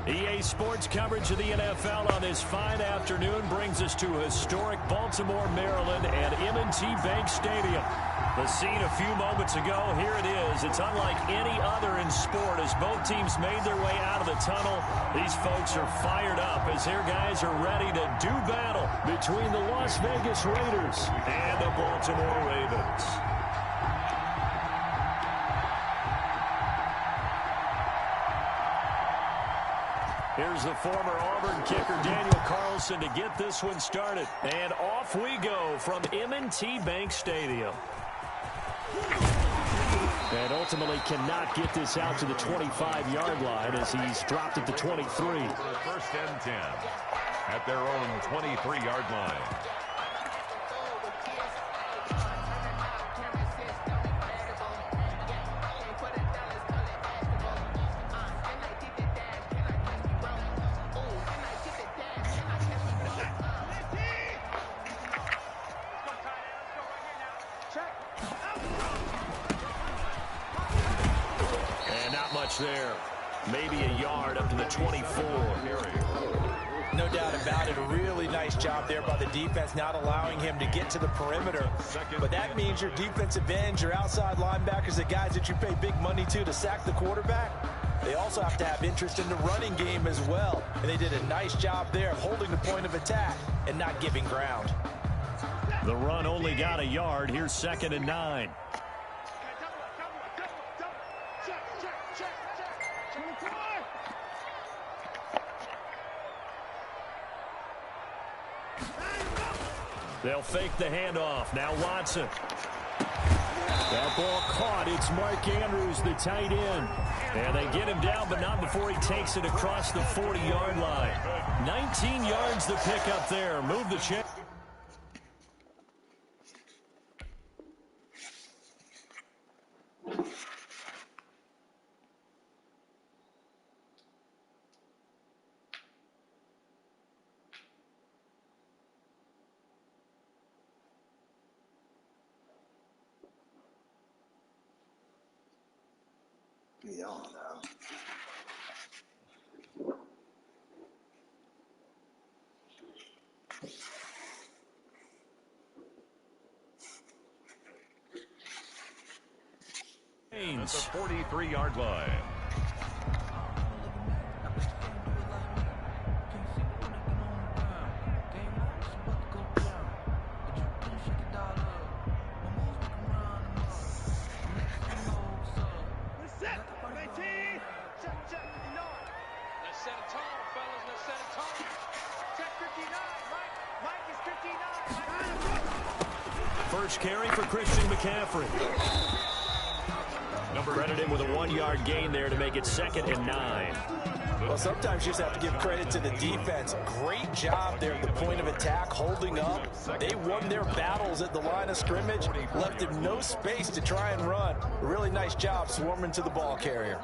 EA Sports coverage of the NFL on this fine afternoon brings us to historic Baltimore, Maryland and M&T Bank Stadium. The scene a few moments ago, here it is. It's unlike any other in sport as both teams made their way out of the tunnel. These folks are fired up as their guys are ready to do battle between the Las Vegas Raiders and the Baltimore Ravens. Here's the former Auburn kicker Daniel Carlson to get this one started. And off we go from M&T Bank Stadium. And ultimately cannot get this out to the 25-yard line as he's dropped at the 23. First and 10 at their own 23-yard line. There, maybe a yard up to the 24. No doubt about it. A really nice job there by the defense, not allowing him to get to the perimeter. But that means your defensive ends, your outside linebackers, the guys that you pay big money to sack the quarterback, they also have to have interest in the running game as well. And they did a nice job there of holding the point of attack and not giving ground. The run only got a yard. Here's 2nd and 9. They'll fake the handoff. Now Watson. That ball caught. It's Mark Andrews, the tight end. And they get him down, but not before he takes it across the 40-yard line. 19 yards to pick up there. Move the chain. At the 43-yard line. First carry for Christian McCaffrey. Credited with a 1-yard gain there to make it 2nd and 9. Well, sometimes you just have to give credit to the defense. Great job there at the point of attack, holding up. They won their battles at the line of scrimmage, left him no space to try and run. A really nice job swarming to the ball carrier.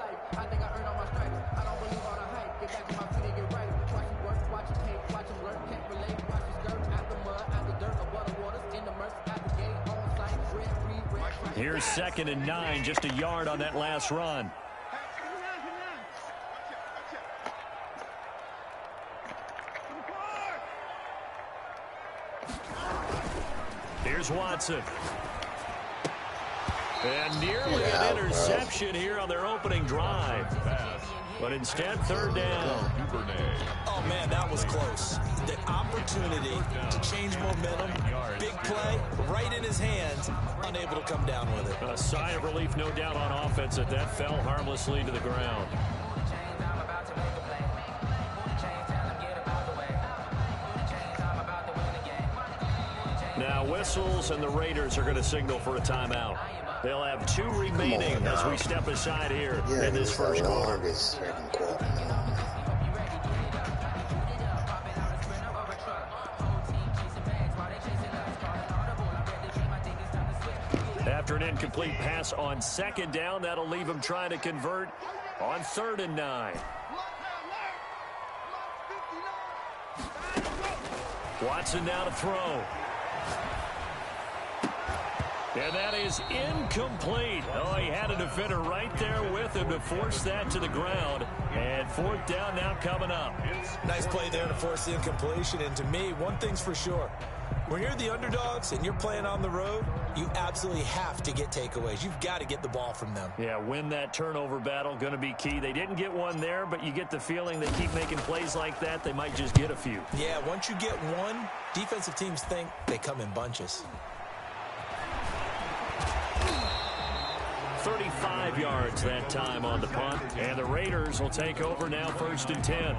Here's 2nd and 9, just a yard on that last run. Here's Watson. And nearly an interception here on their opening drive. But instead, 3rd down. Oh, man, that was close. The opportunity to change momentum, big play, right in his hands, unable to come down with it. A sigh of relief, no doubt, on offense that fell harmlessly to the ground. Now whistles, and the Raiders are going to signal for a timeout. They'll have 2 remaining as we step aside here in this first quarter. After an incomplete pass on 2nd down, that'll leave him trying to convert on 3rd and 9. Watson now to throw. And that is incomplete. Oh, he had a defender right there with him to force that to the ground. And 4th down now coming up. Nice play there to force the incompletion. And to me, one thing's for sure. When you're the underdogs and you're playing on the road, you absolutely have to get takeaways. You've got to get the ball from them. Yeah, win that turnover battle, going to be key. They didn't get one there, but you get the feeling they keep making plays like that, they might just get a few. Yeah, once you get one, defensive teams think they come in bunches. 35 yards that time on the punt, and the Raiders will take over now 1st and 10.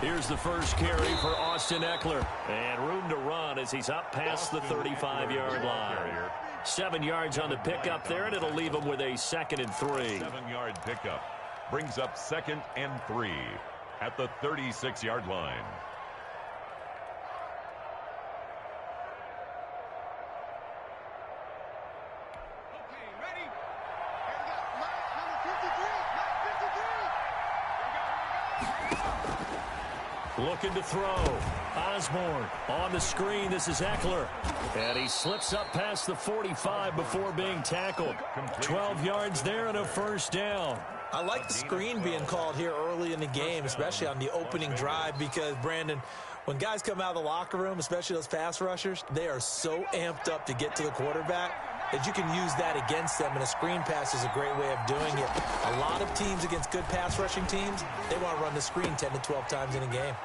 Here's the first carry for Austin Eckler. And room to run as he's up past the 35-yard line. 7 yards on the pickup there, and it'll leave him with a 2nd and 3. 7-yard pickup brings up 2nd and 3 at the 36-yard line. Looking to throw. Osborne on the screen. This is Eckler. And he slips up past the 45 before being tackled. 12 yards there and a 1st down. I like the screen being called here early in the game, especially on the opening drive, because, Brandon, when guys come out of the locker room, especially those pass rushers, they are so amped up to get to the quarterback that you can use that against them, and a screen pass is a great way of doing it. A lot of teams against good pass rushing teams, they want to run the screen 10 to 12 times in a game.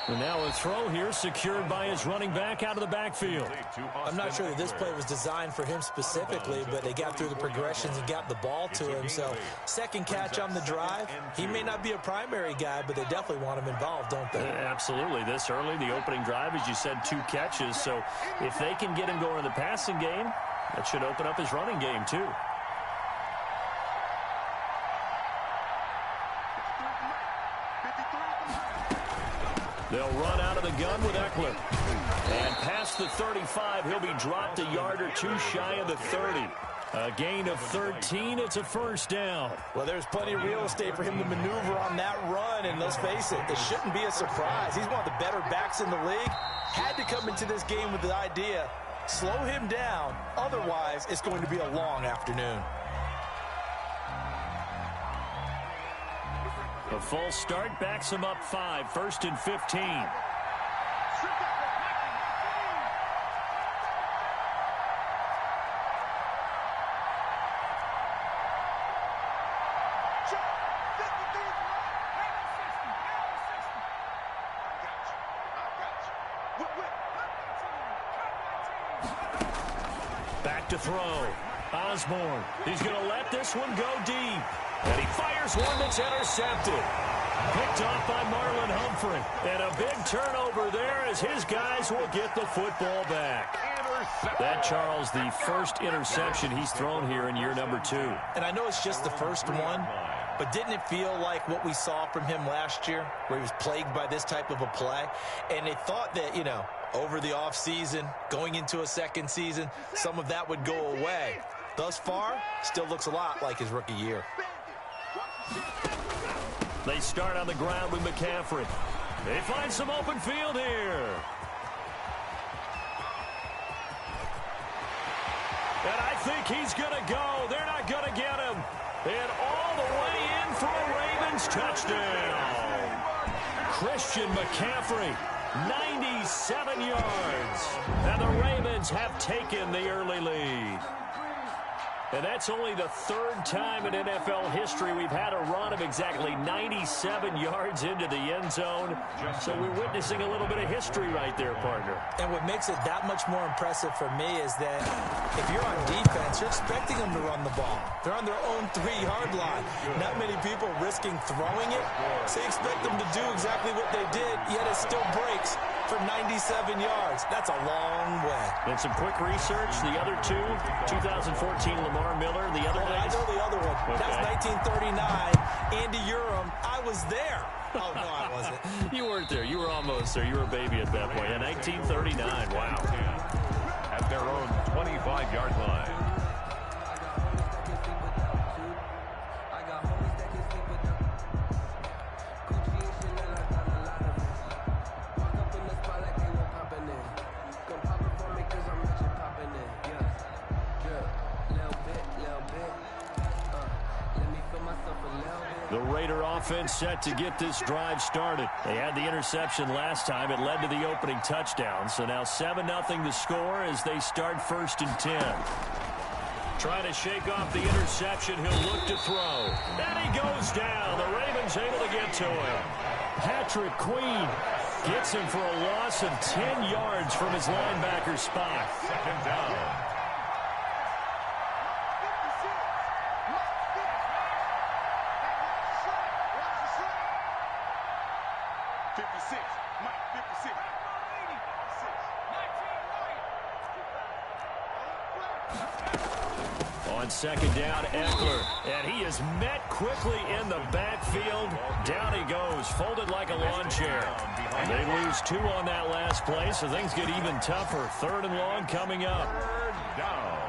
And now a throw here secured by his running back out of the backfield. I'm not sure that this play was designed for him specifically, but they got through the progressions and got the ball to him. So 2nd catch on the drive. He may not be a primary guy, but they definitely want him involved, don't they? Absolutely. This early, the opening drive, as you said, 2 catches. So if they can get him going in the passing game, that should open up his running game too. They'll run out of the gun with Eckler. And past the 35, he'll be dropped a yard or 2 shy of the 30. A gain of 13, it's a 1st down. Well, there's plenty of real estate for him to maneuver on that run, and let's face it, it shouldn't be a surprise. He's one of the better backs in the league. Had to come into this game with the idea, slow him down, otherwise it's going to be a long afternoon. A false start backs him up 5, 1st and 15. Back to throw. Osborne. He's going to let this one go deep. And he fires one that's intercepted. Picked off by Marlon Humphrey. And a big turnover there as his guys will get the football back. That, Charles, the first interception he's thrown here in year number 2. And I know it's just the first one, but didn't it feel like what we saw from him last year, where he was plagued by this type of a play? And they thought that, you know, over the offseason, going into a second season, some of that would go away. Thus far, still looks a lot like his rookie year. They start on the ground with McCaffrey. They find some open field here. And I think he's going to go. They're not going to get him. And all the way in for a Ravens touchdown. Christian McCaffrey, 97 yards. And the Ravens have taken the early lead. And that's only the third time in NFL history we've had a run of exactly 97 yards into the end zone. So we're witnessing a little bit of history right there, partner. And what makes it that much more impressive for me is that if you're on defense, you're expecting them to run the ball. They're on their own 3-yard line. Not many people risking throwing it. So you expect them to do exactly what they did, yet it still breaks for 97 yards. That's a long way. And some quick research. The other two, 2014 Lamar Miller. The other I know the other one. Okay. That's 1939. Andy Urim. I was there. Oh, no, I wasn't. You weren't there. You were almost there. You were a baby at that point. Yeah, 1939. Wow. At their own 25-yard line. The Raider offense set to get this drive started. They had the interception last time. It led to the opening touchdown. So now 7-0 the score as they start 1st and 10. Trying to shake off the interception. He'll look to throw. And he goes down. The Ravens able to get to him. Patrick Queen gets him for a loss of 10 yards from his linebacker spot. 2nd down. On 2nd down, Eckler, and he is met quickly in the backfield. Down he goes, folded like a lawn chair. They lose 2 on that last play, so things get even tougher. 3rd and long coming up. 3rd down.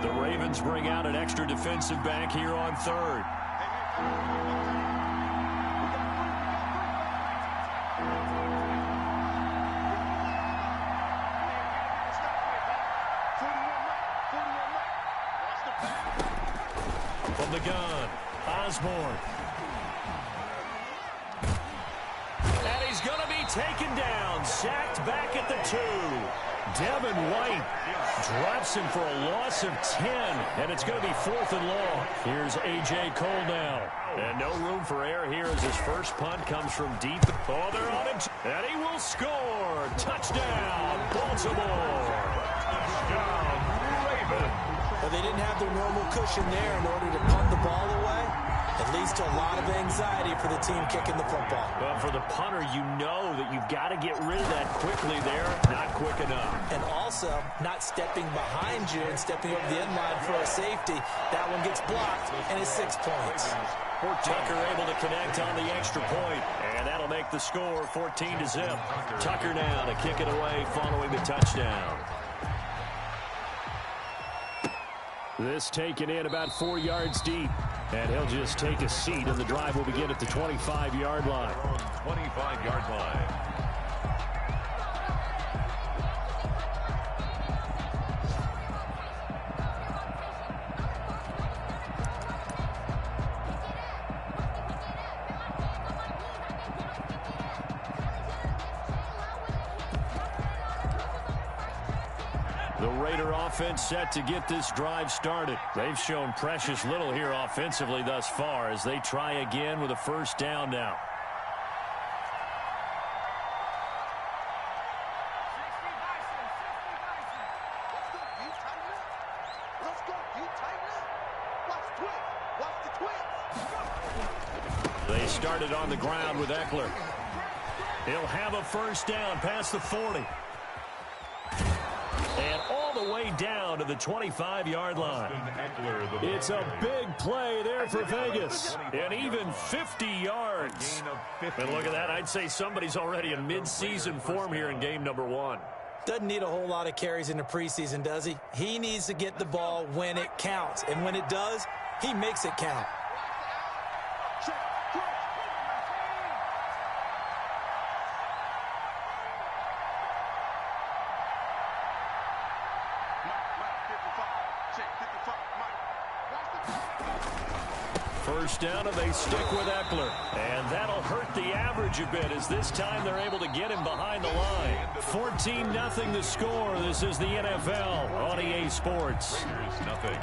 The Ravens bring out an extra defensive back here on 3rd. From the gun, Osborne. And he's going to be taken down, sacked back at the 2. Devin White drops him for a loss of 10, and it's going to be 4th and long. Here's A.J. Cole now. And no room for error here as his first punt comes from deep. Oh, they're on him. And he will score. Touchdown, Baltimore. Touchdown, Ravens. Well, they didn't have their normal cushion there in order to punt the ball away. It leads to a lot of anxiety for the team kicking the football. Well, for the punter, you know that you've got to get rid of that quickly there. Not quick enough. And also, not stepping behind you and stepping over the end line for a safety. That one gets blocked, and it's 6 points. Tucker able to connect on the extra point, and that'll make the score 14-0. Tucker now to kick it away following the touchdown. This taken in about 4 yards deep. And he'll just take a seat, and the drive will begin at the 25-yard line. 25-yard line. The Raider offense set to get this drive started. They've shown precious little here offensively thus far as they try again with a 1st down now. They started on the ground with Eckler. He'll have a 1st down past the 40. And all the way down to the 25-yard line. It's a big play there for Vegas. And even 50 yards. And look at that. I'd say somebody's already in mid-season form here in game number 1. Doesn't need a whole lot of carries in the preseason, does he? He needs to get the ball when it counts. And when it does, he makes it count. First down, and they stick with Eckler. And that'll hurt the average a bit, as this time they're able to get him behind the line. 14-0 the score. This is the NFL on EA Sports. Raiders, nothing.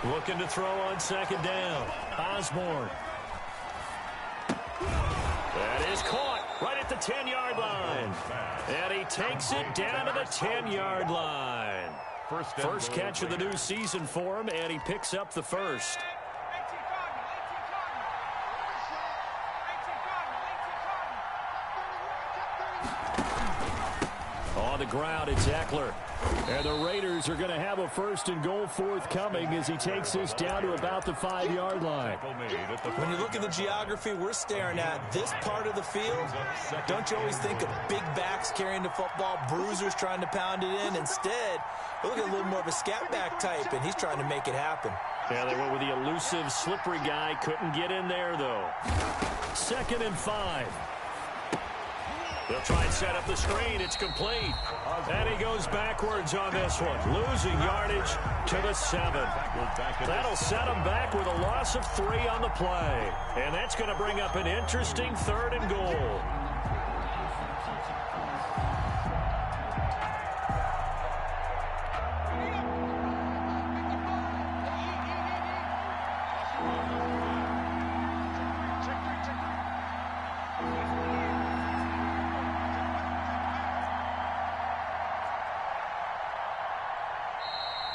Looking to throw on second down. Osborne. That is caught right at the 10-yard line. And he takes it down to the 10-yard line. First catch of the new season for him, and he picks up the first. On the ground, it's Eckler. And the Raiders are going to have a first and goal forthcoming as he takes this down to about the 5-yard line. When you look at the geography we're staring at, this part of the field, don't you always think of big backs carrying the football, bruisers trying to pound it in? Instead, look at a little more of a scat back type, and he's trying to make it happen. Yeah, they went with the elusive, slippery guy. Couldn't get in there, though. 2nd and 5. They'll try and set up the screen. It's complete. And he goes backwards on this one. Losing yardage to the 7. That'll set him back with a loss of 3 on the play. And that's going to bring up an interesting 3rd and goal.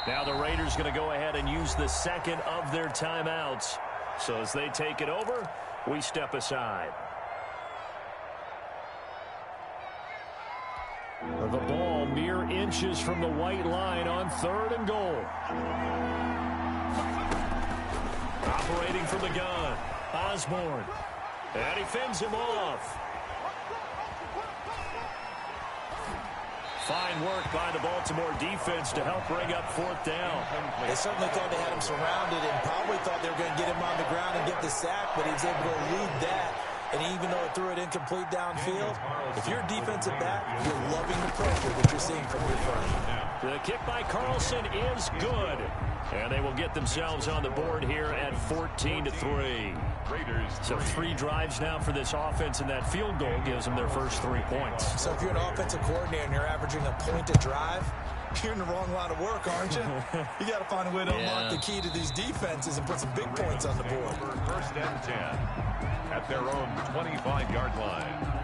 Now the Raiders going to go ahead and use the second of their timeouts. So as they take it over, we step aside. The ball mere inches from the white line on 3rd and goal. Operating from the gun, Osborne. And he fends him off. Fine work by the Baltimore defense to help bring up 4th down. They certainly thought they had him surrounded and probably thought they were going to get him on the ground and get the sack, but he was able to elude that. And even though it threw it incomplete downfield, if you're a defensive back, you're loving the pressure that you're seeing from your front. The kick by Carlson is good. And they will get themselves on the board here at 14-3. So 3 drives now for this offense, and that field goal gives them their first 3 points. So if you're an offensive coordinator and you're averaging a point a drive, you're in the wrong line of work, aren't you? You got to find a way to unlock the key to these defenses and put some big points on the board. First and 10 at their own 25-yard line.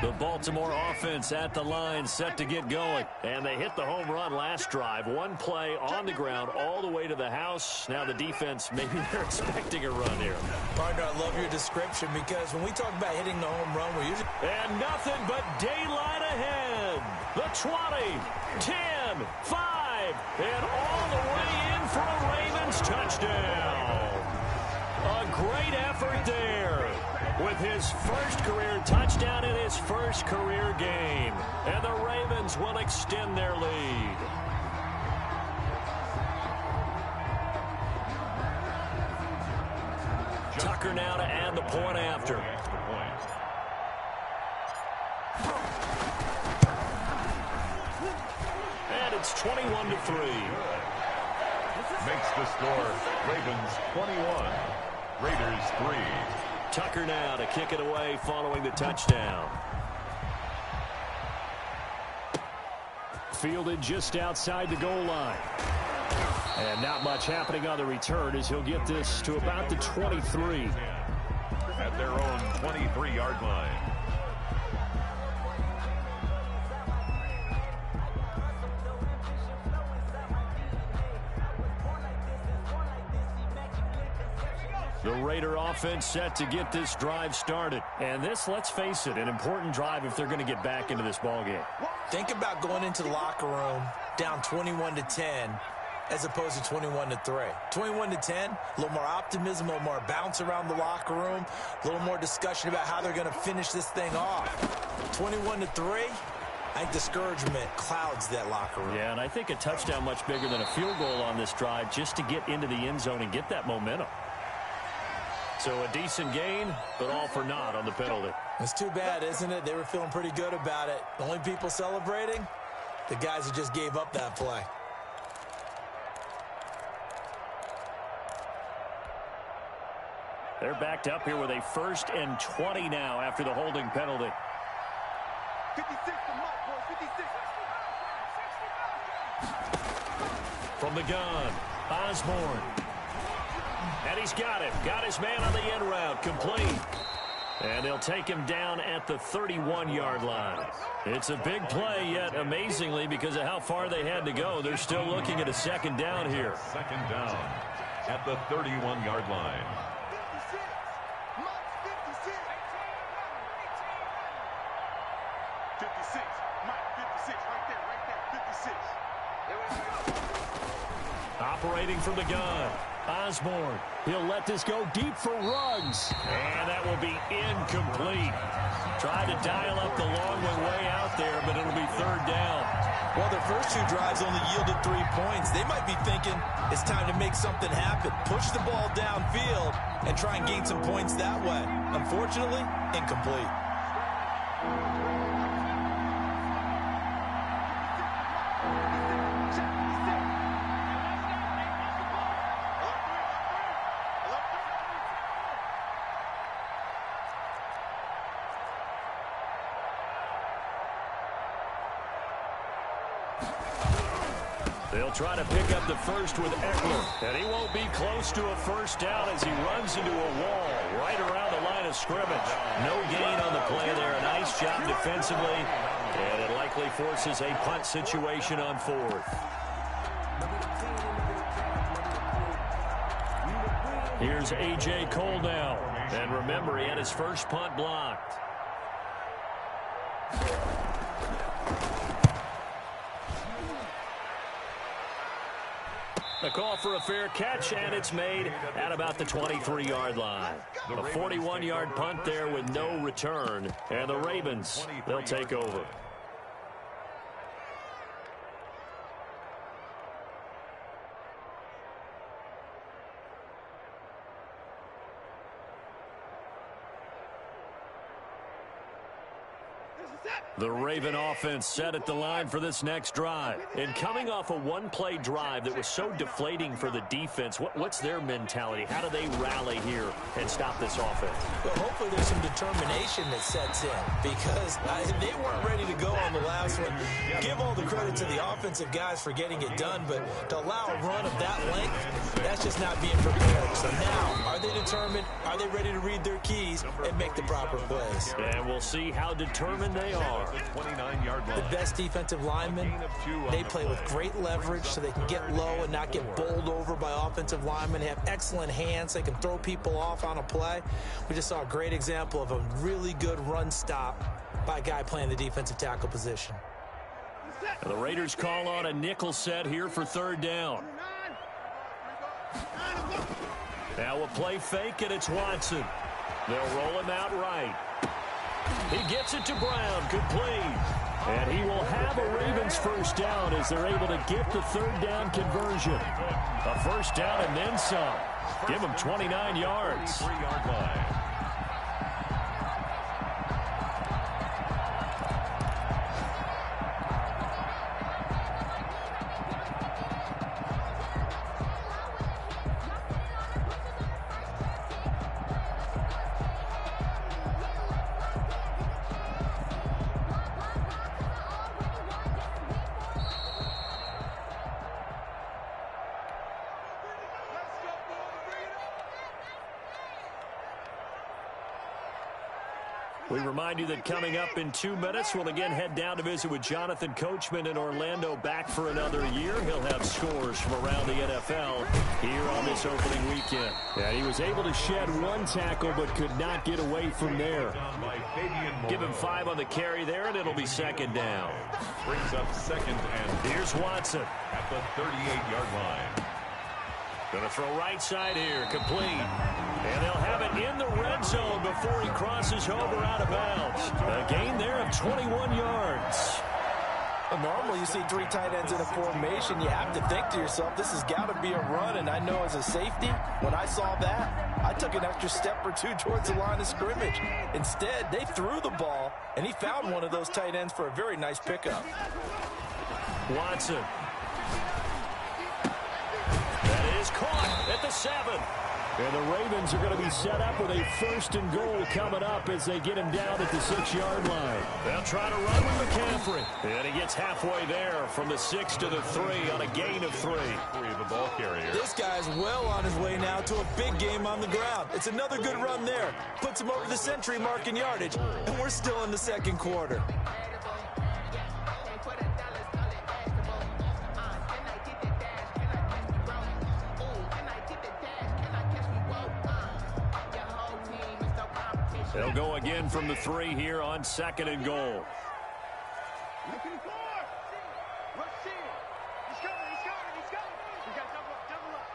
The Baltimore offense at the line, set to get going. And they hit the home run last drive. 1 play on the ground all the way to the house. Now the defense, maybe they're expecting a run here. Partner, I love your description, because when we talk about hitting the home run, we're usually... And nothing but daylight ahead. The 20, 10, 5, and all the way in for a Ravens touchdown. A great effort there, with his first career touchdown in his first career game. And the Ravens will extend their lead. Tucker now to add the point after. And it's 21-3. Makes the score Ravens 21, Raiders 3. Tucker now to kick it away following the touchdown. Fielded just outside the goal line. And not much happening on the return as he'll get this to about the 23. At their own 23-yard line. The Raider offense set to get this drive started. And this, let's face it, an important drive if they're going to get back into this ballgame. Think about going into the locker room down 21-10, as opposed to 21-3. 21-10, a little more optimism, a little more bounce around the locker room, a little more discussion about how they're going to finish this thing off. 21-3, I think discouragement clouds that locker room. Yeah, and I think a touchdown much bigger than a field goal on this drive just to get into the end zone and get that momentum. So a decent gain, but all for naught on the penalty. It's too bad, isn't it? They were feeling pretty good about it. The only people celebrating, the guys who just gave up that play. They're backed up here with a 1st and 20 now after the holding penalty. 56 for Mike, boys, 56. From the gun, Osborne. And he's got him. Got his man on the end route. Complete. And they'll take him down at the 31-yard line. It's a big play, yet amazingly, because of how far they had to go, they're still looking at a 2nd down here. 2nd down at the 31-yard line. 56. Mike, 56. 56. Mike, 56. Right there. 56. Operating from the gun. Osborne. He'll let this go deep for Ruggs. And that will be incomplete. Tried to dial up the long way out there, but it'll be 3rd down. Well, their first 2 drives only yielded 3 points. They might be thinking it's time to make something happen. Push the ball downfield and try and gain some points that way. Unfortunately, incomplete. They'll try to pick up the first with Eckler. And he won't be close to a 1st down as he runs into a wall right around the line of scrimmage. No gain on the play there. A nice job defensively. And it likely forces a punt situation on 4th. Here's A.J. Cole now. And remember, he had his first punt blocked. A call for a fair catch, and it's made at about the 23-yard line. A 41-yard punt there with no return. And the Ravens, they'll take over. The Raven offense set at the line for this next drive. And coming off a one-play drive that was so deflating for the defense, what's their mentality? How do they rally here and stop this offense? Well, hopefully there's some determination that sets in because they weren't ready to go on the last one. Give all the credit to the offensive guys for getting it done, but to allow a run of that length, that's just not being prepared. So now, are they determined? Are they ready to read their keys and make the proper plays? And we'll see how determined they are. The best defensive linemen, they play with great leverage so they can get low and not get bowled over by offensive linemen. They have excellent hands. They can throw people off on a play. We just saw a great example of a really good run stop by a guy playing the defensive tackle position. And the Raiders call on a nickel set here for 3rd down. Now a play fake, and it's Watson. They'll roll him out right. He gets it to Brown, complete. And he will have a Ravens 1st down as they're able to get the 3rd down conversion. A 1st down and then some. Give him 29 yards. 3-yard line. We remind you that coming up in 2 minutes, we'll again head down to visit with Jonathan Coachman in Orlando, back for another year. He'll have scores from around the NFL here on this opening weekend. Yeah, he was able to shed 1 tackle but could not get away from there. Give him 5 on the carry there, and it'll be second down. Brings up second and here's Watson at the 38-yard line. Going to throw right side here, complete. And they'll have it in the red zone before he crosses over out of bounds. A gain there of 21 yards. Normally you see 3 tight ends in a formation. You have to think to yourself, this has got to be a run. And I know as a safety, when I saw that, I took an extra step or 2 towards the line of scrimmage. Instead, they threw the ball, and he found one of those tight ends for a very nice pickup. Watson. That is caught at the 7. And the Ravens are going to be set up with a 1st and goal coming up as they get him down at the 6-yard line. They'll try to run with McCaffrey. And he gets halfway there from the 6 to the 3 on a gain of 3. The ball carrier. This guy's well on his way now to a big game on the ground. It's another good run there. Puts him over the century mark in yardage. And we're still in the second quarter. They'll go again from the 3 here on 2nd and goal. Looking for. Rush in. He's coming. We got double up.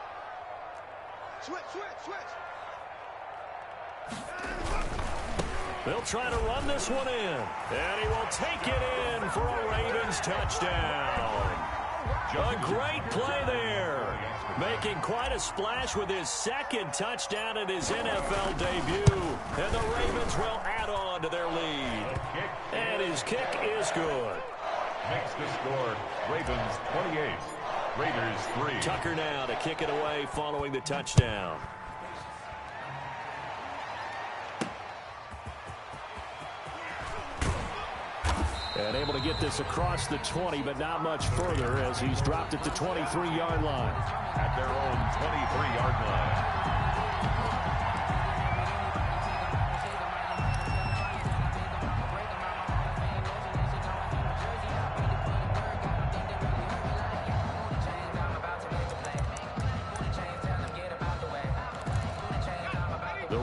Switch. They'll try to run this one in. And he will take it in for a Ravens touchdown. A great play there. Making quite a splash with his 2nd touchdown in his NFL debut. And the Ravens will add on to their lead. And his kick is good. Makes the score Ravens 28, Raiders 3. Tucker now to kick it away following the touchdown. And able to get this across the 20, but not much further as he's dropped at the 23-yard line. At their own 23-yard line.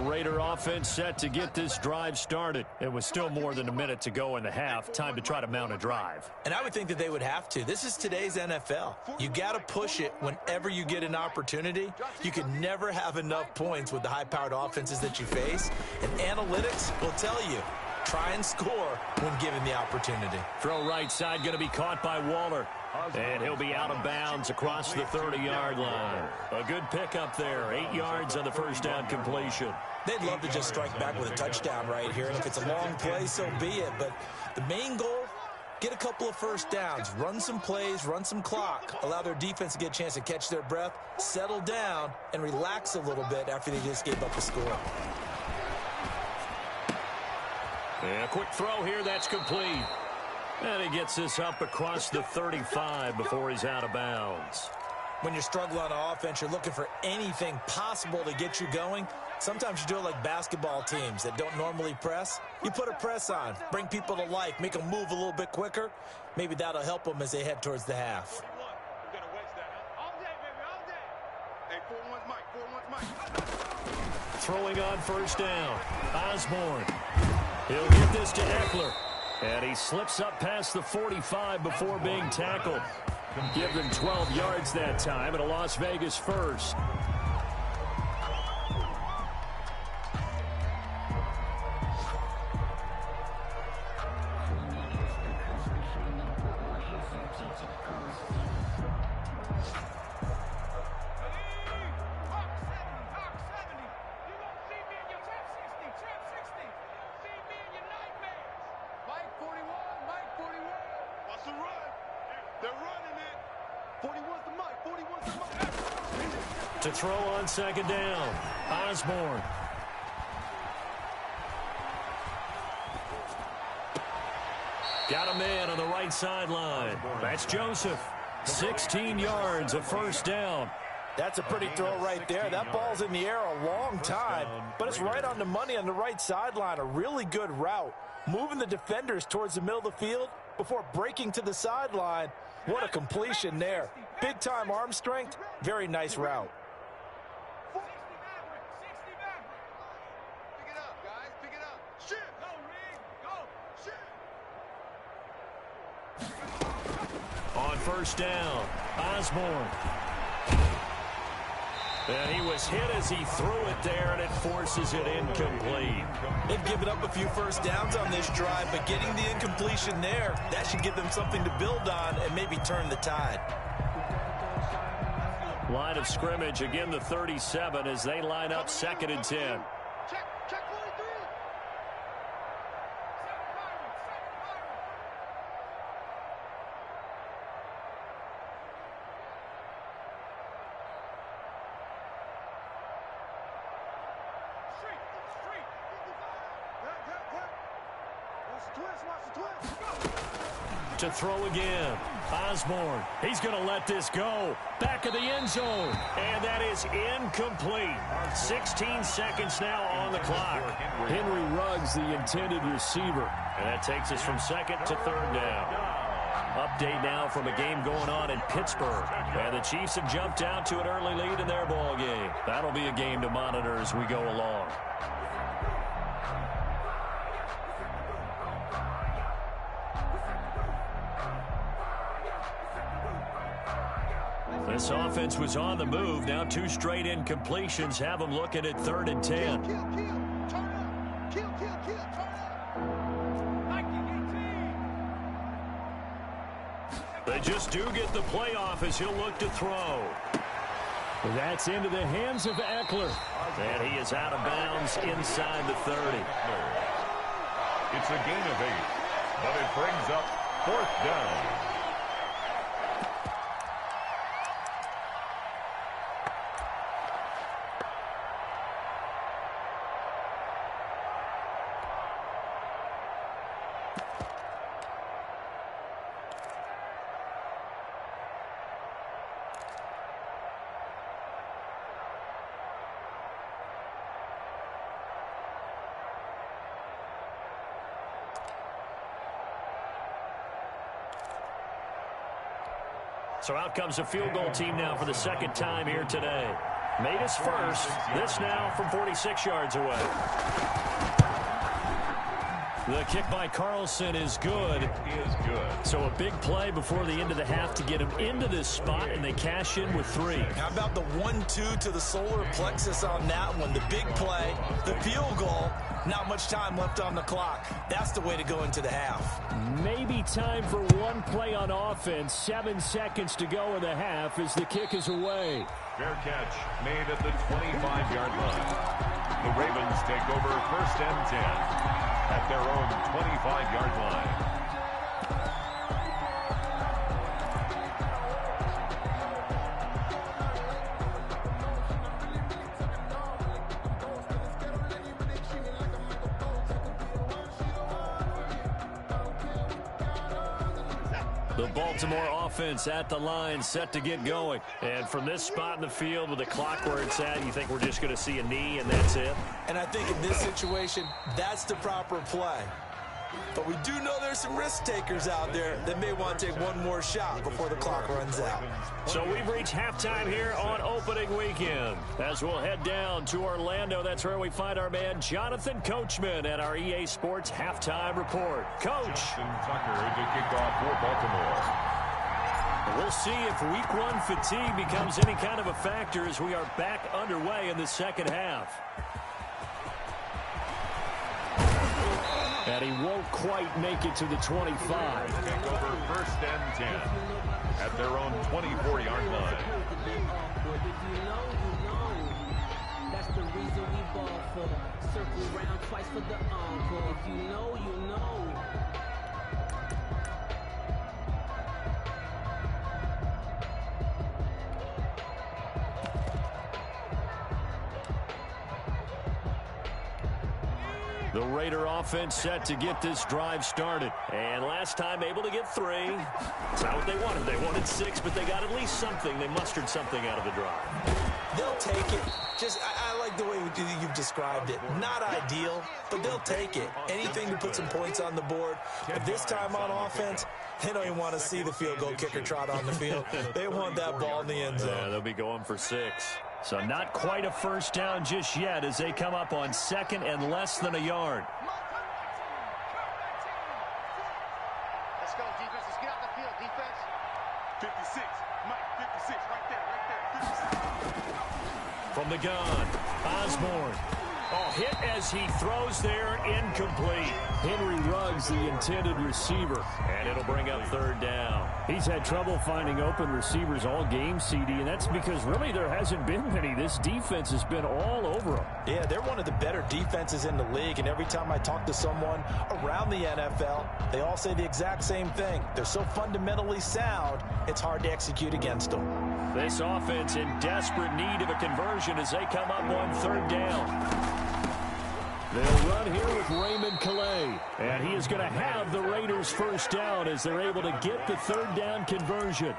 Raider offense set to get this drive started. It was still more than a minute to go in the half. Time to try to mount a drive. And I would think that they would have to. This is today's NFL. You got to push it whenever you get an opportunity. You can never have enough points with the high-powered offenses that you face. And analytics will tell you, try and score when given the opportunity. Throw right side going to be caught by Waller. And he'll be out of bounds across the 30-yard line. A good pickup there. 8 yards on the first down completion. They'd love to just strike back with a touchdown right here. And if it's a long play, so be it. But the main goal, get a couple of first downs. Run some plays, run some clock. Allow their defense to get a chance to catch their breath, settle down, and relax a little bit after they just gave up a score. And a quick throw here. That's complete. And he gets this up across the 35 before he's out of bounds. When you're struggling on offense, you're looking for anything possible to get you going. Sometimes you do it like basketball teams that don't normally press. You put a press on, bring people to life, make them move a little bit quicker. Maybe that'll help them as they head towards the half. Throwing on first down. Osborne. He'll get this to Eckler. And he slips up past the 45 before being tackled. Give them 12 yards that time and a Las Vegas first. To throw on second down, Osborne. Got a man on the right sideline. That's Joseph. 16 yards, a first down. That's a pretty throw right there. That ball's in the air a long time, but it's right on the money on the right sideline. A really good route, moving the defenders towards the middle of the field before breaking to the sideline. What a completion there. Big-time arm strength, very nice route. Pick it up, guys. Pick it up. Shit. Go, Rig. Go. Shit. On first down, Osborne. And he was hit as he threw it there, and it forces it incomplete. They've given up a few first downs on this drive, but getting the incompletion there, that should give them something to build on and maybe turn the tide. Line of scrimmage, again the 37 as they line up 2nd and 10. Check 43. To throw again, Osborne. He's going to let this go. Back of the end zone. And that is incomplete. 16 seconds now on the clock. Henry Ruggs, the intended receiver. And that takes us from 2nd to 3rd down. Update now from a game going on in Pittsburgh. And the Chiefs have jumped out to an early lead in their ball game. That'll be a game to monitor as we go along. This offense was on the move. Now 2 straight incompletions have them looking at 3rd and 10. Kill. Turn up. Kill. Turn up. They just do get the playoff as he'll look to throw. That's into the hands of Eckler. And he is out of bounds inside the 30. It's a gain of 8, but it brings up 4th down. So out comes the field goal team now for the 2nd time here today. Made his first. This now from 46 yards away. The kick by Carlson is good. It is good. So a big play before the end of the half to get him into this spot, and they cash in with 3. How about the 1-2 to the solar plexus on that one? The big play, the field goal, not much time left on the clock. That's the way to go into the half. Maybe time for one play on offense. 7 seconds to go in the half as the kick is away. Fair catch made at the 25-yard line. The Ravens take over 1st and 10 at their own 25-yard line. The Baltimore offense at the line, set to get going. And from this spot in the field with the clock where it's at, you think we're just going to see a knee and that's it? And I think in this situation, that's the proper play. But we do know there's some risk takers out there that may want to take one more shot before the clock runs out. So we've reached halftime here on opening weekend. As we'll head down to Orlando, that's where we find our man Jonathan Coachman at our EA Sports Halftime Report. Coach. Justin Tucker to kick off for Baltimore. We'll see if week 1 fatigue becomes any kind of a factor as we are back underway in the 2nd half. And he won't quite make it to the 25. Take over 1st and 10 at their own 24-yard line. That's the reason we ball for. Circle around twice for the encore. If you know, you know. The Raider offense set to get this drive started. And last time able to get 3. It's not what they wanted. They wanted 6, but they got at least something. They mustered something out of the drive. They'll take it. I like the way you've described it. Not ideal, but they'll take it. Anything to put some points on the board. But this time on offense, they don't even want to see the field goal kicker trot on the field. They want that ball in the end zone. Yeah, they'll be going for 6. So not quite a first down just yet as they come up on 2nd and less than a yard. Let's go, defense. Let's get out the field, defense. 56. Mike, 56. Right there. 56. From the gun, Osborne. Oh, hit as he throws there, incomplete. Henry Ruggs, the intended receiver, and it'll bring up 3rd down. He's had trouble finding open receivers all game, CD, and that's because really there hasn't been many. This defense has been all over them. Yeah, they're one of the better defenses in the league, and every time I talk to someone around the NFL, they all say the exact same thing. They're so fundamentally sound, it's hard to execute against them. This offense in desperate need of a conversion as they come up on 3rd down. They'll run here with Raymond Calais, and he is going to have the Raiders first down as they're able to get the 3rd down conversion.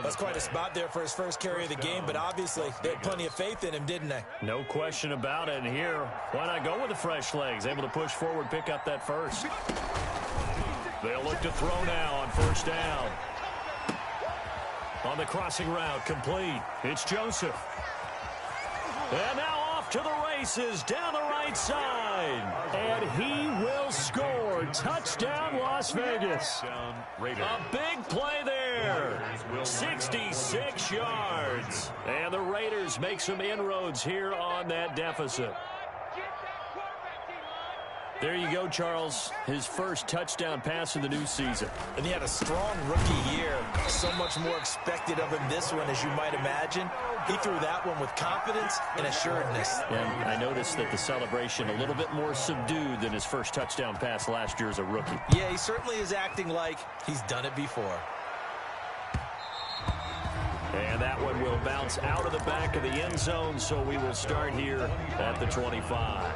That's quite a spot there for his first carry of the game, but obviously they had plenty of faith in him, didn't they? No question about it. And here, why not go with the fresh legs? Able to push forward, pick up that first. They'll look to throw now on 1st down. On the crossing route, complete. It's Joseph. And now off to the races down the right side. And he will score. Touchdown, Las Vegas. A big play there. 66 yards. And the Raiders make some inroads here on that deficit. There you go, Charles. His first touchdown pass of the new season. And he had a strong rookie year. So much more expected of him this one, as you might imagine. He threw that one with confidence and assuredness. And I noticed that the celebration a little bit more subdued than his first touchdown pass last year as a rookie. Yeah, he certainly is acting like he's done it before. And that one will bounce out of the back of the end zone, so we will start here at the 25.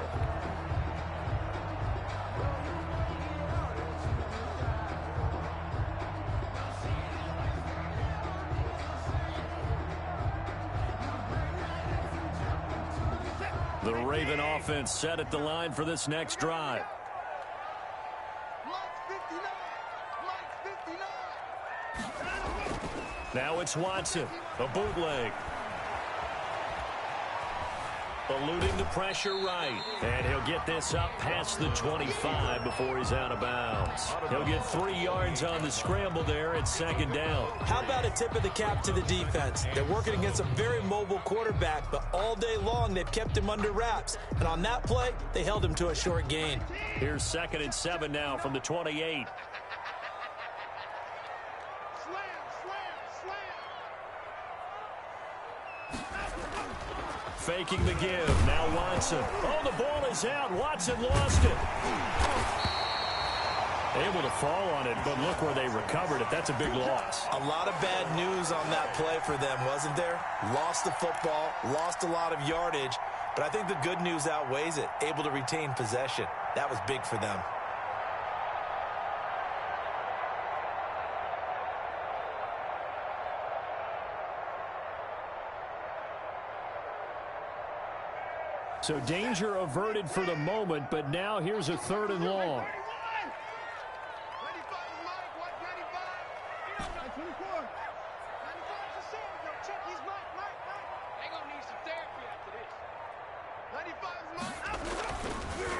The Raven offense set at the line for this next drive. Now it's Watson, a bootleg. Eluding the pressure right. And he'll get this up past the 25 before he's out of bounds. He'll get 3 yards on the scramble there at 2nd down. How about a tip of the cap to the defense? They're working against a very mobile quarterback, but all day long they've kept him under wraps. And on that play, they held him to a short gain. Here's 2nd and 7 now from the 28. Faking the give. Now Watson. Oh, the ball is out. Watson lost it. Able to fall on it, but look where they recovered it. That's a big loss. A lot of bad news on that play for them, wasn't there? Lost the football, lost a lot of yardage, but I think the good news outweighs it. Able to retain possession. That was big for them. So danger averted for the moment, but now here's a 3rd and long.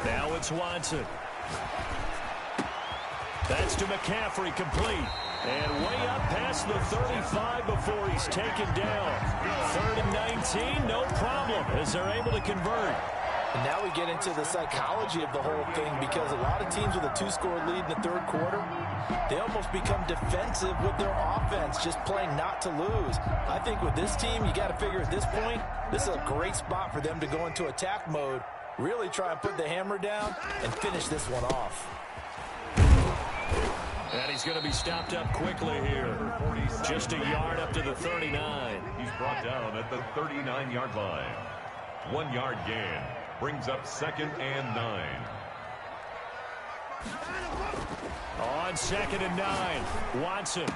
Now it's Watson. That's to McCaffrey, complete. And way up past the 35 before he's taken down. 3rd and 19, no problem, as they're able to convert. And now we get into the psychology of the whole thing, because a lot of teams with a 2-score lead in the 3rd quarter, they almost become defensive with their offense, just playing not to lose. I think with this team, you got to figure at this point, this is a great spot for them to go into attack mode, really try and put the hammer down and finish this one off. And he's going to be stopped up quickly here. Just a yard up to the 39. He's brought down at the 39-yard line. 1 yard gain. Brings up 2nd and 9. On 2nd and 9, Watson.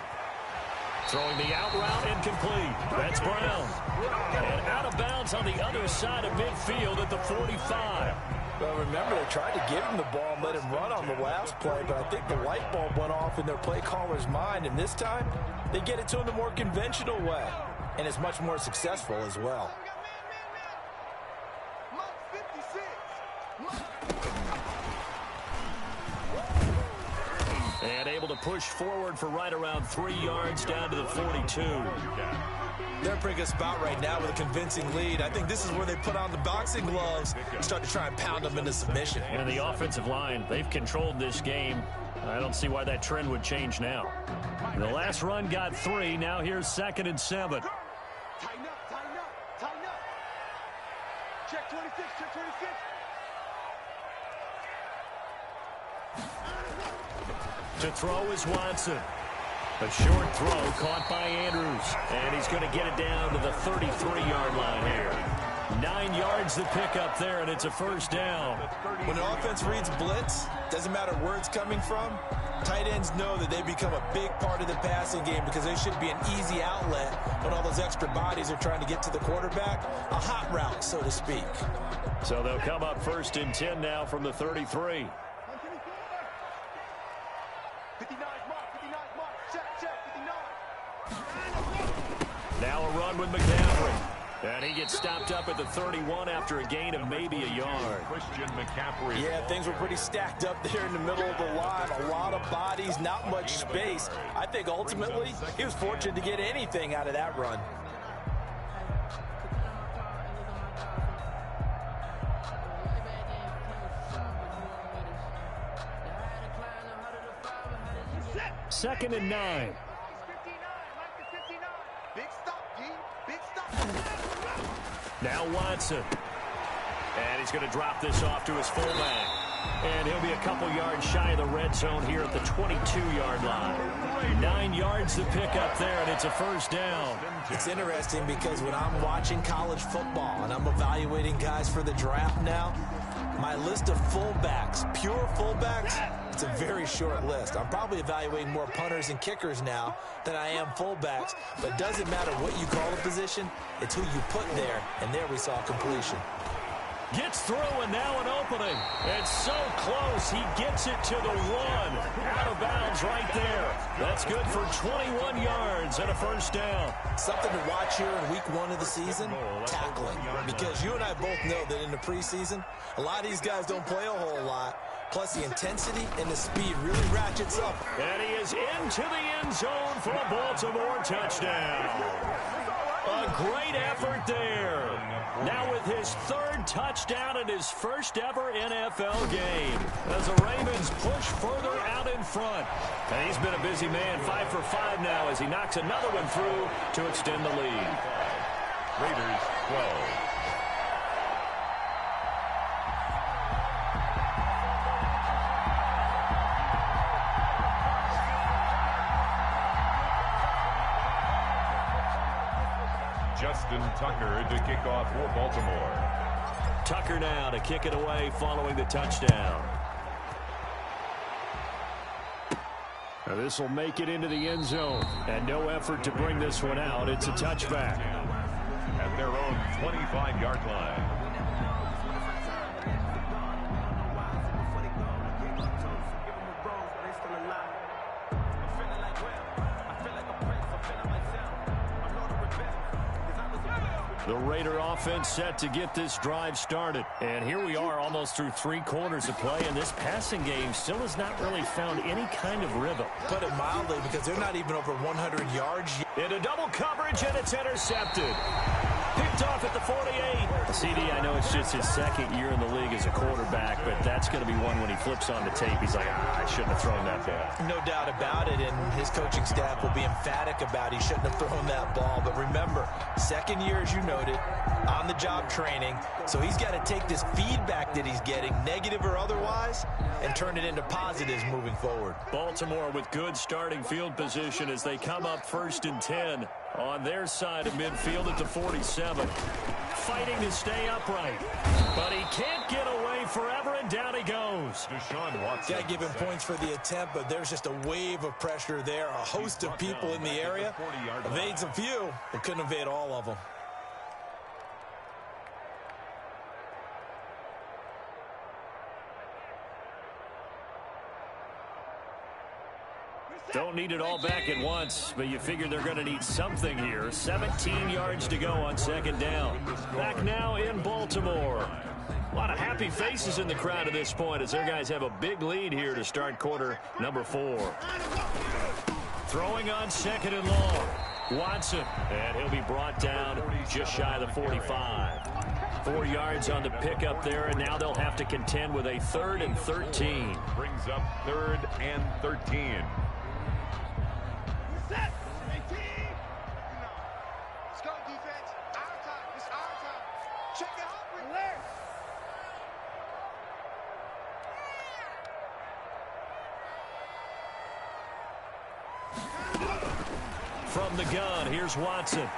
Throwing the out route incomplete. That's Brown. And out of bounds on the other side of midfield at the 45. Well, remember, they tried to give him the ball and let him run on the last play, but I think the light bulb went off in their play caller's mind, and this time they get it to him the more conventional way, and it's much more successful as well. And able to push forward for right around 3 yards down to the 42. They're a pretty good spot right now with a convincing lead. I think this is where they put on the boxing gloves and start to try and pound them into submission. And the offensive line, they've controlled this game. I don't see why that trend would change now. The last run got 3. Now here's 2nd and 7. Tighten up, tighten up, tighten up. Check 26, check 26. To throw is Watson. A short throw caught by Andrews. And he's going to get it down to the 33-yard line here. 9 yards to pick up there, and it's a first down. When an offense reads blitz, doesn't matter where it's coming from, tight ends know that they become a big part of the passing game because they should be an easy outlet when all those extra bodies are trying to get to the quarterback. A hot route, so to speak. So they'll come up 1st and 10 now from the 33. 59 mark, 59 mark. Check, 59. Now a run with McCaffrey. And he gets stopped up at the 31 after a gain of maybe a yard. Christian McCaffrey. Yeah, things were pretty stacked up there in the middle of the line. A lot of bodies, not much space. I think ultimately he was fortunate to get anything out of that run. Second and 9. 59, like the 59. Big stop, G. Big stop. Now Watson. And he's going to drop this off to his fullback. And he'll be a couple yards shy of the red zone here at the 22-yard line. 9 yards to pick up there, and it's a first down. It's interesting because when I'm watching college football and I'm evaluating guys for the draft now, my list of fullbacks, pure fullbacks, it's a very short list. I'm probably evaluating more punters and kickers now than I am fullbacks, but it doesn't matter what you call a position, it's who you put there, and there we saw completion. Gets through, and now an opening. It's so close, he gets it to the 1. Out of bounds right there. That's good for 21 yards and a first down. Something to watch here in week 1 of the season, tackling. Because you and I both know that in the preseason, a lot of these guys don't play a whole lot. Plus, the intensity and the speed really ratchets up. And he is into the end zone for a Baltimore touchdown. A great effort there. Now with his 3rd touchdown in his first ever NFL game, as the Ravens push further out in front. And he's been a busy man, 5 for 5 now as he knocks another one through to extend the lead. Raiders 12. Justin Tucker to kick off for Baltimore. Tucker now to kick it away following the touchdown. Now this will make it into the end zone. And no effort to bring this one out. It's a touchback. At their own 25-yard line. The Raider offense set to get this drive started. And here we are almost through 3 quarters of play, and this passing game still has not really found any kind of rhythm. Put it mildly, because they're not even over 100 yards yet. Into double coverage, and it's intercepted. Picked off at the 48. CD, I know it's just his 2nd year in the league as a quarterback, but that's going to be one when he flips on the tape. He's like, I shouldn't have thrown that ball. No doubt about it, and his coaching staff will be emphatic about he shouldn't have thrown that ball. But remember, 2nd year, as you noted, on-the-job training. So he's got to take this feedback that he's getting, negative or otherwise, and turn it into positives moving forward. Baltimore with good starting field position as they come up 1st and 10 on their side of midfield at the 47. Fighting to stay upright. But he can't get away forever, and down he goes. Deshaun Watson. Got to give him points for the attempt, but there's just a wave of pressure there. A host of people in the area. Evades a few, but couldn't evade all of them. Don't need it all back at once, but you figure they're going to need something here. 17 yards to go on second down. Back now in Baltimore. A lot of happy faces in the crowd at this point as their guys have a big lead here to start quarter number 4. Throwing on second and long. Watson, and he'll be brought down just shy of the 45. 4 yards on the pickup there, and now they'll have to contend with a 3rd and 13. Brings up 3rd and 13. Set. 18. Let's go, defense. Our time. It's our time. Check it out. Relax. From the gun, here's Watson.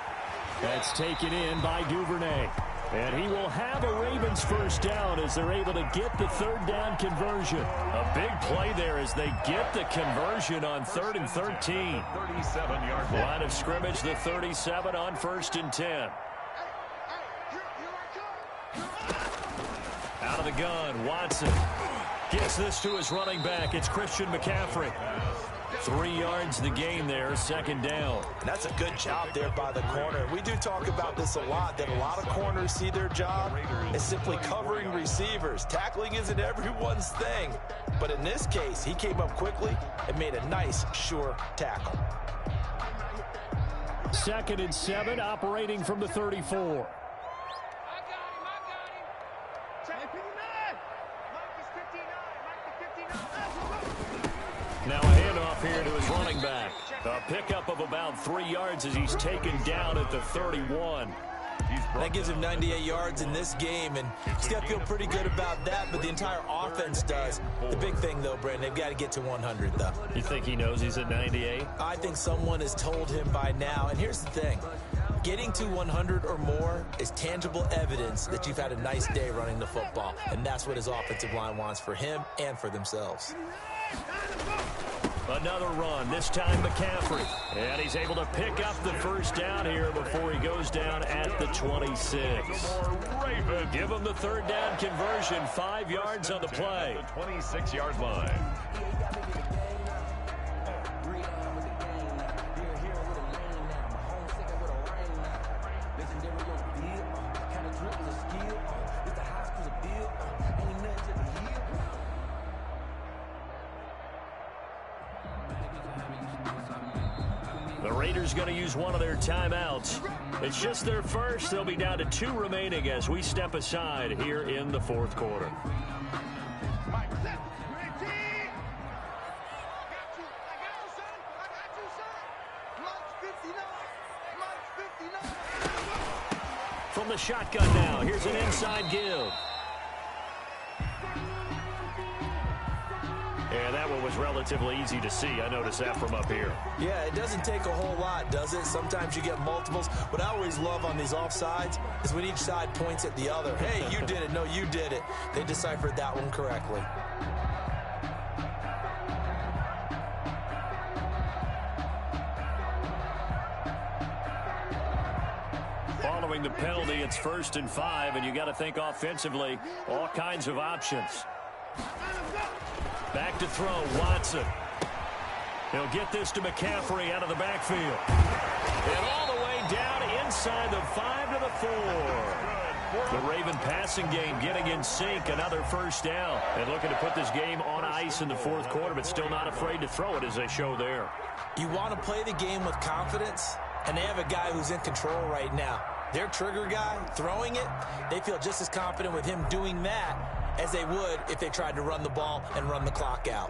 That's taken in by Duvernay. And he will have a Ravens first down as they're able to get the 3rd down conversion. A big play there as they get the conversion on 3rd and 13. 37-yard Line of scrimmage, the 37 on 1st and 10. Out of the gun, Watson gets this to his running back. It's Christian McCaffrey. 3 yards the gain there, 2nd down. And that's a good job there by the corner. We do talk about this a lot, that a lot of corners see their job as simply covering receivers. Tackling isn't everyone's thing. But in this case, he came up quickly and made a nice, sure tackle. 2nd and 7, operating from the 34. Now a handoff here to his running back. A pickup of about 3 yards as he's taken down at the 31. That gives him 98 yards in this game, and he's got to feel pretty good about that, but the entire offense does. The big thing, though, Brandon, they've got to get to 100, though. You think he knows he's at 98? I think someone has told him by now, and here's the thing. Getting to 100 or more is tangible evidence that you've had a nice day running the football, and that's what his offensive line wants for him and for themselves. Another run, this time McCaffrey. And he's able to pick up the first down here before he goes down at the 26. Give him the 3rd down conversion, 5 yards on the play. The 26-yard line. The Raiders going to use one of their timeouts. It's just their first. They'll be down to 2 remaining as we step aside here in the 4th quarter. From the shotgun now, here's an inside give. Yeah, that one was relatively easy to see. I noticed that from up here. Yeah, it doesn't take a whole lot, does it? Sometimes you get multiples. What I always love on these offsides is when each side points at the other. Hey, you did it. No, you did it. They deciphered that one correctly. Following the penalty, it's 1st and 5, and you got to think offensively, all kinds of options. Back to throw, Watson. He'll get this to McCaffrey out of the backfield. And all the way down inside the 5 to the 4. The Raven passing game getting in sync, another first down. And looking to put this game on ice in the 4th quarter, but still not afraid to throw it as they show there. You want to play the game with confidence, and they have a guy who's in control right now. Their trigger guy, throwing it, they feel just as confident with him doing that as they would if they tried to run the ball and run the clock out.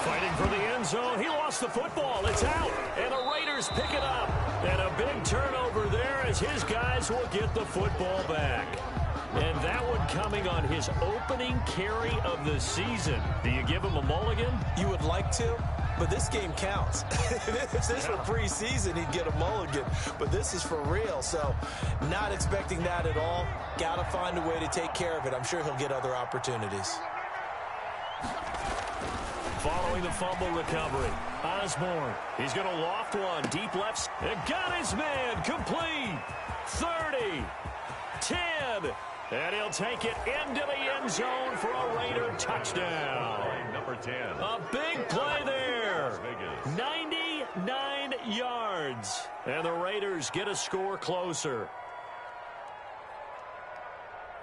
Fighting for the end zone. He lost the football. It's out. And the Raiders pick it up. And a big turnover there as his guys will get the football back. And that one coming on his opening carry of the season. Do you give him a mulligan? You would like to, but this game counts. If this were preseason, he'd get a mulligan. But this is for real, so not expecting that at all. Got to find a way to take care of it. I'm sure he'll get other opportunities. Following the fumble recovery, Osborne. He's going to loft one. Deep left. And got his man. Complete. 30. 10. And he'll take it into the end zone for a Raider touchdown. Number 10. A big play there. 99 yards. And the Raiders get a score closer.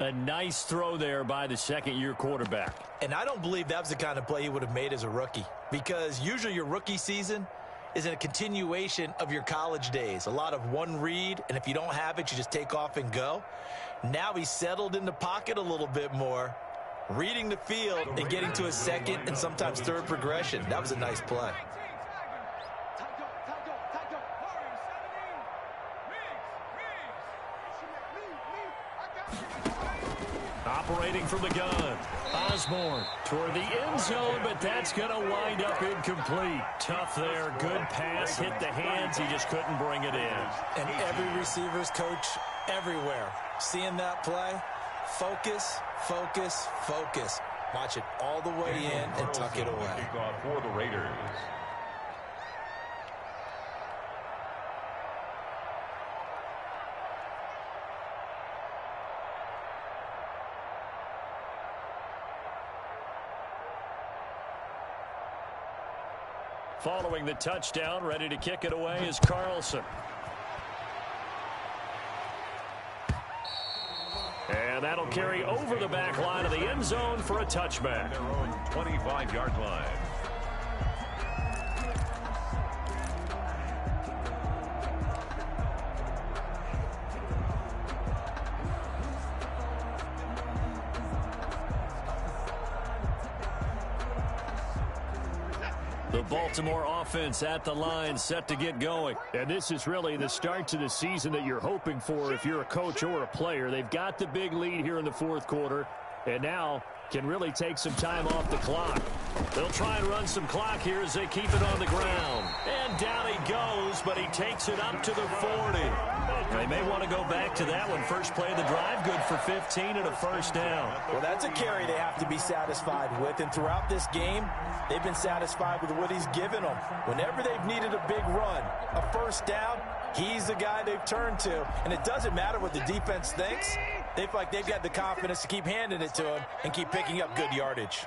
A nice throw there by the second-year quarterback. And I don't believe that was the kind of play he would have made as a rookie, because usually your rookie season is a continuation of your college days. A lot of one read, and if you don't have it, you just take off and go. Now he's settled in the pocket a little bit more, reading the field and getting to his second and sometimes third progression. That was a nice play. Operating from the gun, Osborne toward the end zone, but that's going to wind up incomplete. Tough there, good pass, hit the hands, he just couldn't bring it in. And every receiver's coach everywhere, seeing that play, focus, focus, focus. Watch it all the way in and tuck it away. Kickoff for the Raiders. Following the touchdown, ready to kick it away is Carlson. And that'll carry over the back line of the end zone for a touchback. Their own 25-yard line. The Baltimore offense at the line, set to get going. And this is really the start to the season that you're hoping for if you're a coach or a player. They've got the big lead here in the fourth quarter, and now can really take some time off the clock. They'll try and run some clock here as they keep it on the ground. And down he goes, but he takes it up to the 40. They may want to go back to that one. First play of the drive, good for 15 and a first down. Well, that's a carry they have to be satisfied with, and throughout this game, they've been satisfied with what he's given them. Whenever they've needed a big run, a first down, he's the guy they've turned to. And it doesn't matter what the defense thinks. They feel like they've got the confidence to keep handing it to him and keep picking up good yardage.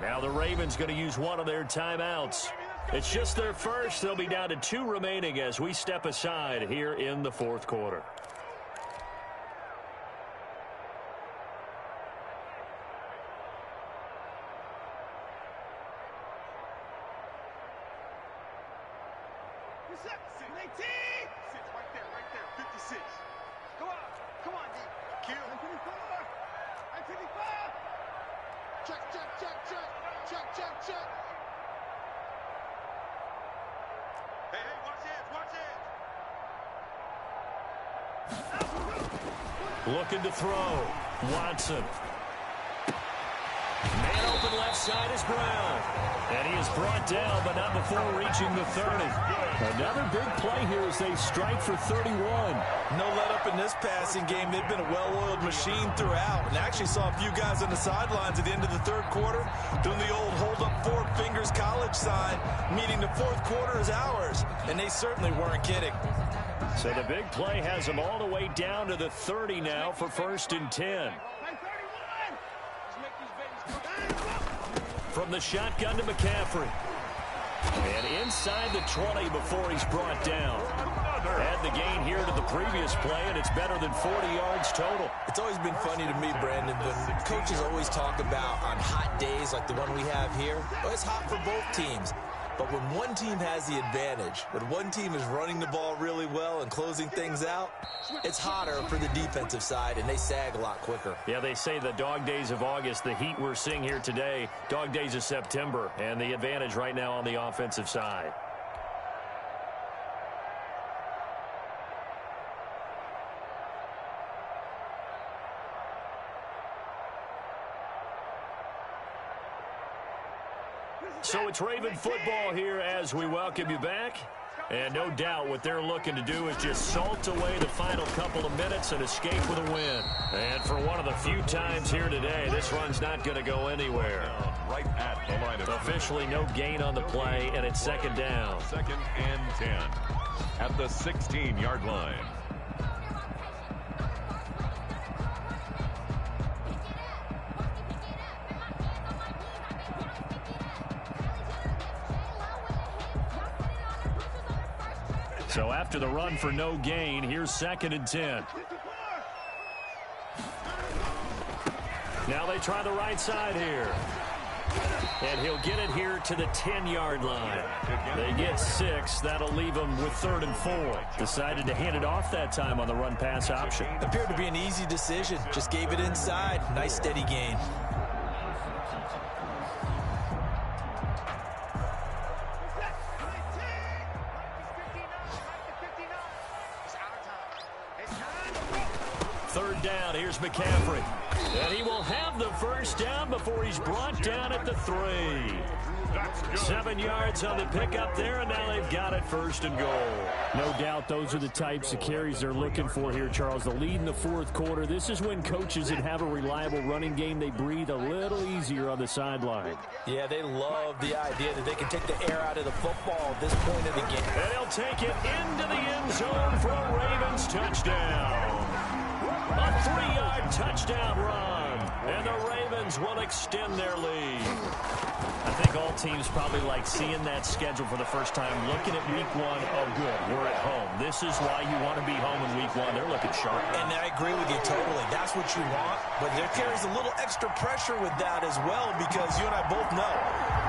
Now the Ravens going to use one of their timeouts. It's just their first. They'll be down to 2 remaining as we step aside here in the fourth quarter. Looking to throw. Watson. Man open left side is Brown. And he is brought down, but not before reaching the 30. Another big play here as they strike for 31. No let up in this passing game. They've been a well-oiled machine throughout. And actually saw a few guys on the sidelines at the end of the third quarter doing the old hold up 4 fingers college sign, meaning the fourth quarter is ours. And they certainly weren't kidding. So the big play has them all the way down to the 30 now for 1st and 10. From the shotgun to McCaffrey. And inside the 20 before he's brought down. Add the gain here to the previous play, and it's better than 40 yards total. It's always been funny to me, Brandon, when coaches always talk about on hot days like the one we have here, well, it's hot for both teams. But when one team has the advantage, when one team is running the ball really well and closing things out, it's hotter for the defensive side, and they sag a lot quicker. Yeah, they say the dog days of August, the heat we're seeing here today, dog days of September, and the advantage right now on the offensive side. So it's Raven football here as we welcome you back. And no doubt what they're looking to do is just salt away the final couple of minutes and escape with a win. And for one of the few times here today, this run's not going to go anywhere. Right at the line of officially no gain on the play, and it's second down. 2nd and 10 at the 16-yard line. So after the run for no gain, here's 2nd and 10. Now they try the right side here. And he'll get it here to the 10-yard line. They get 6. That'll leave them with 3rd and 4. Decided to hand it off that time on the run-pass option. Appeared to be an easy decision. Just gave it inside. Nice steady gain. Third down, here's McCaffrey. And he will have the first down before he's brought down at the 3. 7 yards on the pickup there, and now they've got it 1st and goal. No doubt those are the types of carries they're looking for here, Charles. The lead in the 4th quarter. This is when coaches that have a reliable running game, they breathe a little easier on the sideline. Yeah, they love the idea that they can take the air out of the football at this point of the game. And he'll take it into the end zone for a Ravens touchdown. A 3-yard touchdown run, and the Ravens will extend their lead. I think all teams probably like seeing that schedule for the first time, looking at week 1. Oh, good, we're at home. This is why you want to be home in week 1. They're looking sharp. And I agree with you totally. That's what you want, but there carries a little extra pressure with that as well, because you and I both know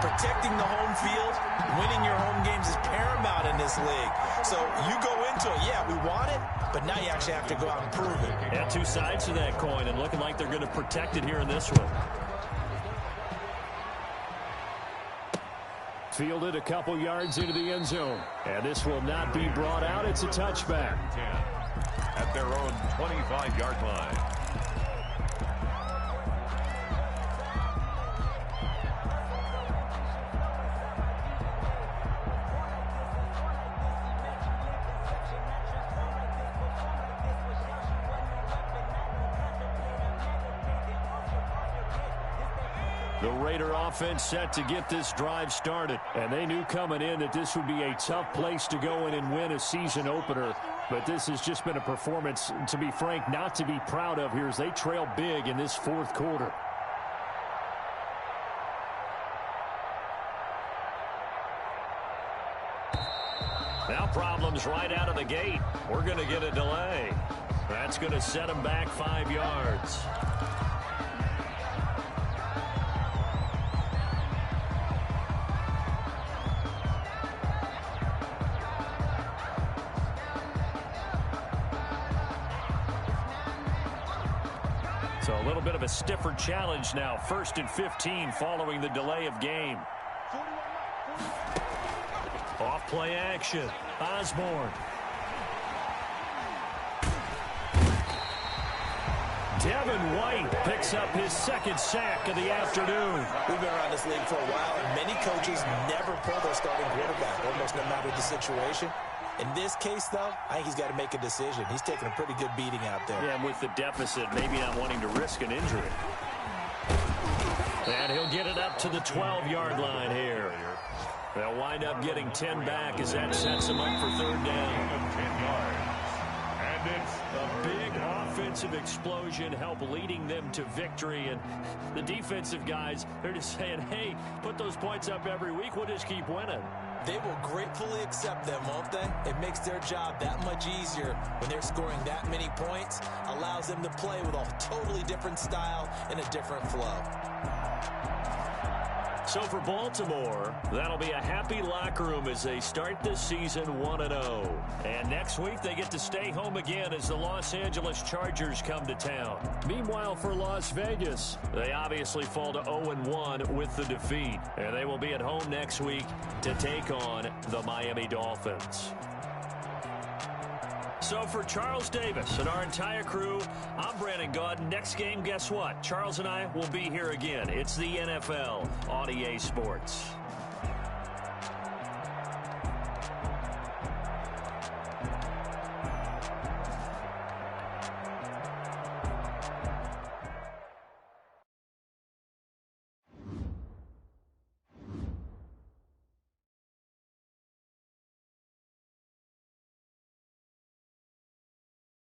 protecting the home field, winning your home games is paramount in this league. So you go into it, yeah, we want it, but now you actually have to go out and prove it. Yeah, 2 sides to that coin, and looking like they're going to protect it here in this one. Fielded a couple yards into the end zone. And this will not be brought out. It's a touchback. 10 at their own 25-yard line. The Raider offense set to get this drive started. And they knew coming in that this would be a tough place to go in and win a season opener. But this has just been a performance, to be frank, not to be proud of here as they trail big in this 4th quarter. Now problems right out of the gate. We're going to get a delay. That's going to set them back 5 yards. So a little bit of a stiffer challenge now. 1st and 15 following the delay of game. Off play action. Osborne. Devin White picks up his 2nd sack of the afternoon. We've been around this league for a while, and many coaches never pull their starting quarterback, almost no matter the situation. In this case, though, I think he's got to make a decision. He's taking a pretty good beating out there. Yeah, and with the deficit, maybe not wanting to risk an injury. And he'll get it up to the 12-yard line here. They'll wind up getting 10 back as that sets them up for 3rd down. 10 yards. And it's a big offensive explosion, help leading them to victory. And the defensive guys, they're just saying, hey, put those points up every week. We'll just keep winning. They will gratefully accept them, won't they? It makes their job that much easier when they're scoring that many points. Allows them to play with a totally different style and a different flow. So for Baltimore, that'll be a happy locker room as they start this season 1-0. And next week, they get to stay home again as the Los Angeles Chargers come to town. Meanwhile, for Las Vegas, they obviously fall to 0-1 with the defeat. And they will be at home next week to take on the Miami Dolphins. So for Charles Davis and our entire crew, I'm Brandon Gaudin. Next game, guess what? Charles and I will be here again. It's the NFL on EA Sports.